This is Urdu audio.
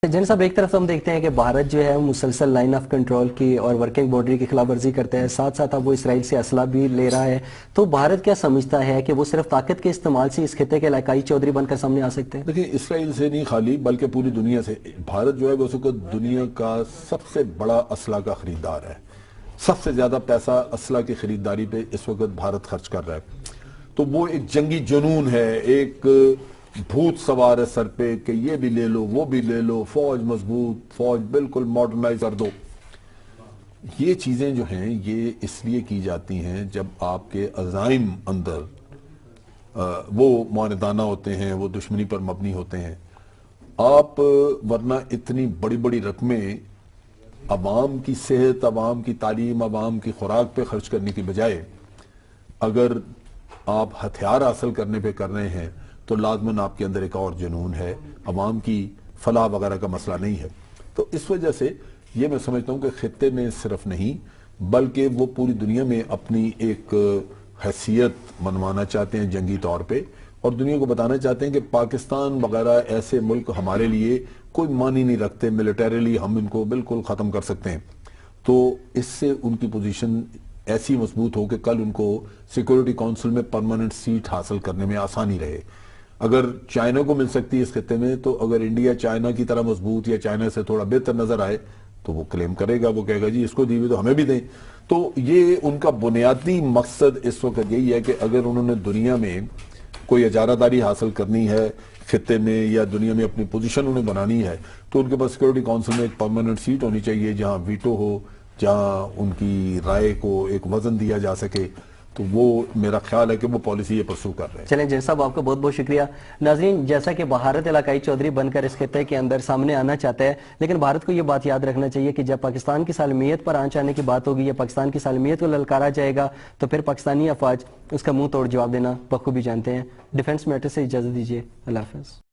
جن صاحب، ایک طرف ہم دیکھتے ہیں کہ بھارت جو ہے مسلسل لائن آف کنٹرول کی اور ورکنگ باؤنڈری کی خلاف ورزی کرتا ہے، ساتھ ساتھ اب وہ اسرائیل سے اسلحہ بھی لے رہا ہے. تو بھارت کیا سمجھتا ہے کہ وہ صرف طاقت کے استعمال سے اس خطے کے علاقائی چودھری بن کر سامنے آ سکتے ہیں؟ دیکھیں، اسرائیل سے نہیں خالی بلکہ پوری دنیا سے بھارت جو ہے وہ اس وقت دنیا کا سب سے بڑا اسلحہ کا خریدار ہے. سب سے زیادہ پیسہ اسلحہ کی خریداری پہ اس وقت بھارت خرچ کر رہا ہے. تو وہ ایک جنگی جنون ہے، ایک بھوت سوار ہے سر پہ کہ یہ بھی لے لو وہ بھی لے لو، فوج مضبوط، فوج بالکل ماڈرنائز کر دو. یہ چیزیں جو ہیں یہ اس لیے کی جاتی ہیں جب آپ کے عزائم اندر وہ معاندانہ ہوتے ہیں، وہ دشمنی پر مبنی ہوتے ہیں. آپ ورنہ اتنی بڑی بڑی رقمیں عوام کی صحت، عوام کی تعلیم، عوام کی خوراک پہ خرچ کرنے کی بجائے اگر آپ ہتھیار حاصل کرنے پہ کر رہے ہیں تو لازماً آپ کے اندر ایک اور جنون ہے، عوام کی فلاح وغیرہ کا مسئلہ نہیں ہے. تو اس وجہ سے یہ میں سمجھتا ہوں کہ خطے میں صرف نہیں بلکہ وہ پوری دنیا میں اپنی ایک حیثیت منوانا چاہتے ہیں جنگی طور پہ، اور دنیا کو بتانا چاہتے ہیں کہ پاکستان وغیرہ ایسے ملک ہمارے لیے کوئی معنی نہیں رکھتے، ملیٹریلی ہم ان کو بالکل ختم کر سکتے ہیں. تو اس سے ان کی پوزیشن ایسی مضبوط ہو کہ کل ان کو سیکورٹی کونسل میں پرماننٹ سیٹ حاصل کرنے میں آسانی رہے. اگر چائنا کو مل سکتی ہے اس خطے میں، تو اگر انڈیا چائنا کی طرح مضبوط یا چائنا سے تھوڑا بہتر نظر آئے تو وہ کلیم کرے گا، وہ کہے گا جی اس کو دی ہوئی تو ہمیں بھی دیں. تو یہ ان کا بنیادی مقصد اس وقت یہی ہے کہ اگر انہوں نے دنیا میں کوئی اجارہ داری حاصل کرنی ہے خطے میں یا دنیا میں اپنی پوزیشن انہیں بنانی ہے تو ان کے پاس سیکورٹی کونسل میں ایک پرماننٹ سیٹ ہونی چاہیے جہاں ویٹو ہو، جہاں ان کی رائے کو ایک وزن دیا جا سکے. تو وہ میرا خیال ہے کہ وہ پالیسی یہ پرسو کر رہے ہیں. چلیں جن صاحب، آپ کا بہت بہت شکریہ. ناظرین، جیسا کہ بھارت علاقائی چودھری بن کر اس خطے کے اندر سامنے آنا چاہتا ہے، لیکن بھارت کو یہ بات یاد رکھنا چاہیے کہ جب پاکستان کی سالمیت پر آنچ آنے کی بات ہوگی یا پاکستان کی سالمیت کو للکارا جائے گا تو پھر پاکستانی افواج اس کا منہ توڑ جواب دینا بخوبی جانتے ہیں. ڈیفنس میٹر سے اجازت دیجیے. اللہ حافظ.